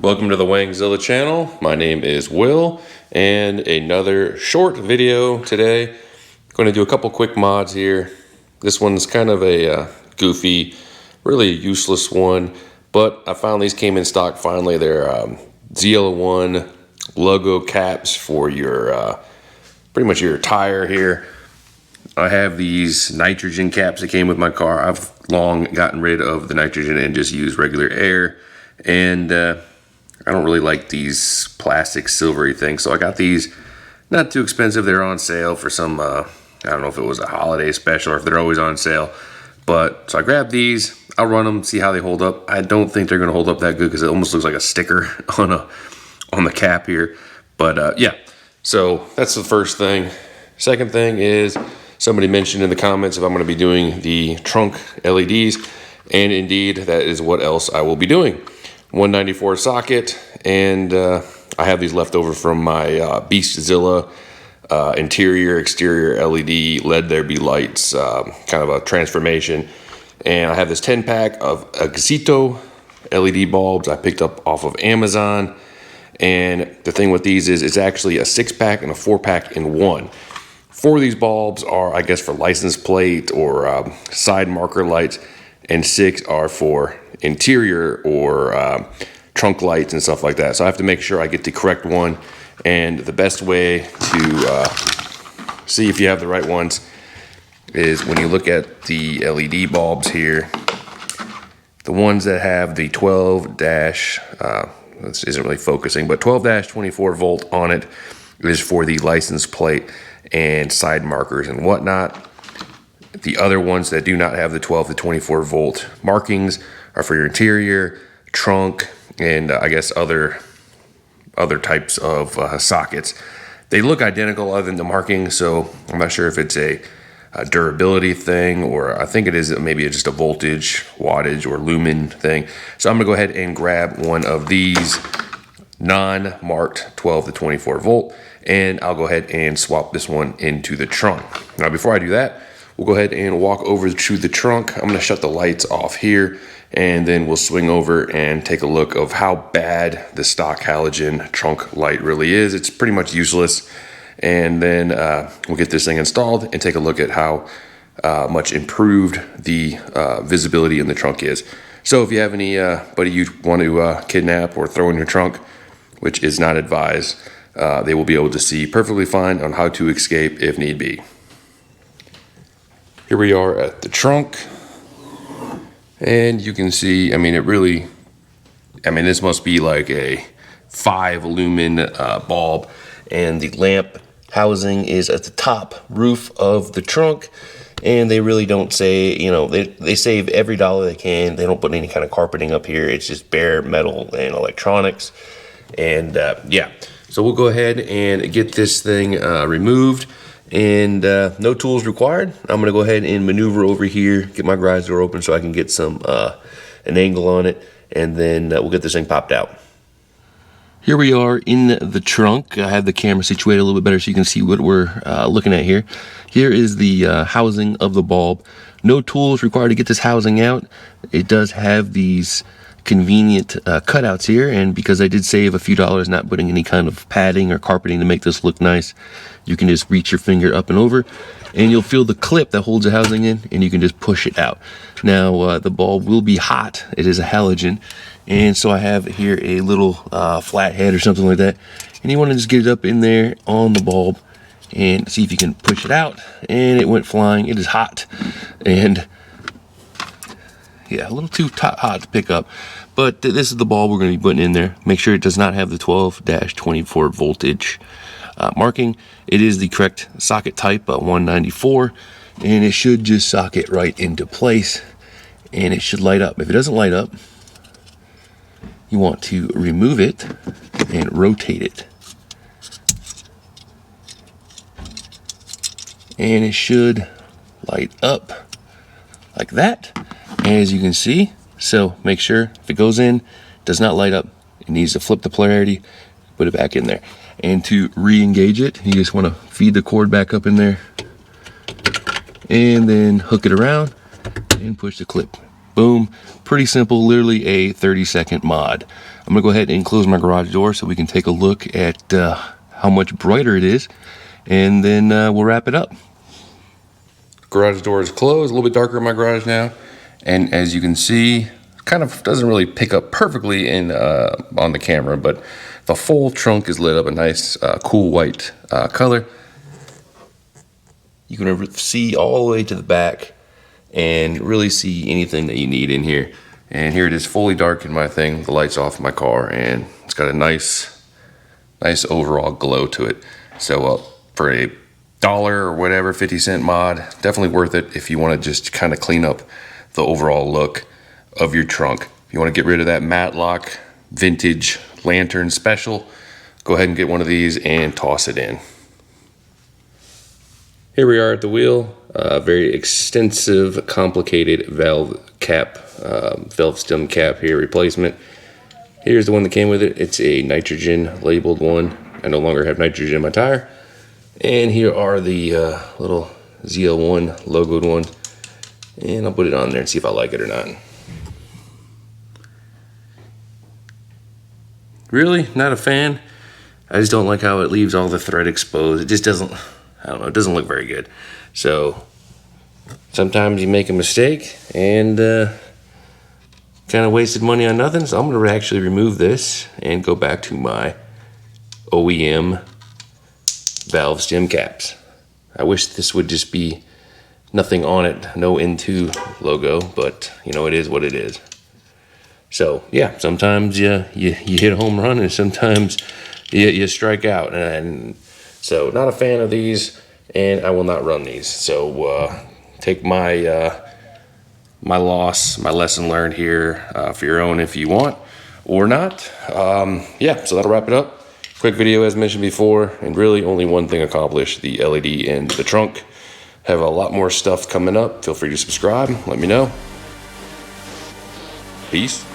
Welcome to the Wangzilla channel. My name is Will, and another short video today. Going to do a couple quick mods here. This one's kind of a goofy, really useless one, but I found these came in stock finally. They're ZL1 logo caps for your pretty much your tire here. I have these nitrogen caps that came with my car. I've long gotten rid of the nitrogen and just use regular air, and I don't really like these plastic silvery things, so I got these. Not too expensive. They're on sale for some I don't know if it was a holiday special or if they're always on sale, but so I grabbed these. I'll run them, see how they hold up. I don't think they're going to hold up that good because it almost looks like a sticker on the cap here, but yeah, so that's the first thing. Second thing is, somebody mentioned in the comments if I'm going to be doing the trunk LEDs, and indeed that is what else I will be doing. 194 socket, and I have these left over from my Beastzilla interior exterior LED Let There Be Lights kind of a transformation, and I have this 10 pack of Exito LED bulbs I picked up off of Amazon. And the thing with these is it's actually a 6-pack and a 4-pack in one. 4 of these bulbs are, I guess, for license plate or side marker lights, and 6 are for interior or trunk lights and stuff like that. So I have to make sure I get the correct one, and the best way to see if you have the right ones is when you look at the LED bulbs here. The ones that have the 12 dash, this isn't really focusing, but 12-24 volt on it is for the license plate and side markers and whatnot. The other ones that do not have the 12 to 24 volt markings are for your interior, trunk, and I guess other types of sockets. They look identical other than the marking, so I'm not sure if it's a durability thing, or I think it is maybe just a voltage, wattage, or lumen thing. So I'm gonna go ahead and grab one of these non-marked 12 to 24 volt, and I'll go ahead and swap this one into the trunk. Now before I do that, we'll go ahead and walk over to the trunk. I'm gonna shut the lights off here, and then we'll swing over and take a look of how bad the stock halogen trunk light really is. It's pretty much useless. And then we'll get this thing installed and take a look at how much improved the visibility in the trunk is. So if you have anybody you want to kidnap or throw in your trunk, which is not advised, they will be able to see perfectly fine on how to escape if need be. Here we are at the trunk, and you can see, I mean, this must be like a 5 lumen bulb, and the lamp housing is at the top roof of the trunk, and they really don't say, you know, they save every dollar they can. They don't put any kind of carpeting up here. It's just bare metal and electronics. And yeah, so we'll go ahead and get this thing removed, and no tools required. I'm gonna go ahead and maneuver over here, get my garage door open so I can get some an angle on it, and then we'll get this thing popped out. Here we are in the trunk. I have the camera situated a little bit better so you can see what we're looking at here. Here is the housing of the bulb. No tools required to get this housing out. It does have these convenient cutouts here, and because I did save a few dollars not putting any kind of padding or carpeting to make this look nice, you can just reach your finger up and over, and you'll feel the clip that holds the housing in, and you can just push it out. Now the bulb will be hot. It is a halogen, and so I have here a little flathead or something like that, and you want to just get it up in there on the bulb and see if you can push it out. And it went flying. It is hot, and yeah, a little too hot to pick up, but this is the bulb we're going to be putting in there. Make sure it does not have the 12-24 voltage marking. It is the correct socket type, 194, and it should just socket right into place, and it should light up. If it doesn't light up, you want to remove it and rotate it, and it should light up like that, as you can see. So make sure if it goes in, does not light up, it needs to flip the polarity, put it back in there. And to re-engage it, you just want to feed the cord back up in there, and then hook it around and push the clip Boom. Pretty simple, literally a 30-second mod. I'm gonna go ahead and close my garage door so we can take a look at how much brighter it is, and then we'll wrap it up. Garage door is closed, a little bit darker in my garage now, and as you can see, kind of doesn't really pick up perfectly in on the camera, but the full trunk is lit up a nice cool white color. You can see all the way to the back and really see anything that you need in here. And here it is fully dark in my thing, the lights off in my car, and it's got a nice overall glow to it. So for $1 or whatever, 50-cent mod, definitely worth it if you want to just kind of clean up the overall look of your trunk. If you want to get rid of that Matlock vintage lantern special, go ahead and get one of these and toss it in. Here we are at the wheel. Very extensive, complicated valve cap, valve stem cap here replacement. Here's the one that came with it. It's a nitrogen labeled one. I no longer have nitrogen in my tire. And here are the little ZL1 logoed one. And I'll put it on there and see if I like it or not. Really, not a fan. I just don't like how it leaves all the thread exposed. It just doesn't, I don't know, it doesn't look very good. So sometimes you make a mistake and kind of wasted money on nothing. So I'm gonna actually remove this and go back to my OEM valve stem caps. I wish this would just be nothing on it, no N2 logo, but you know, it is what it is. So yeah, sometimes you hit a home run and sometimes you strike out, and so not a fan of these, and I will not run these. So take my my loss, my lesson learned here for your own if you want or not. Yeah, so that'll wrap it up. Quick video as mentioned before, and really only one thing accomplished, the LED in the trunk. Have a lot more stuff coming up. Feel free to subscribe, let me know. Peace.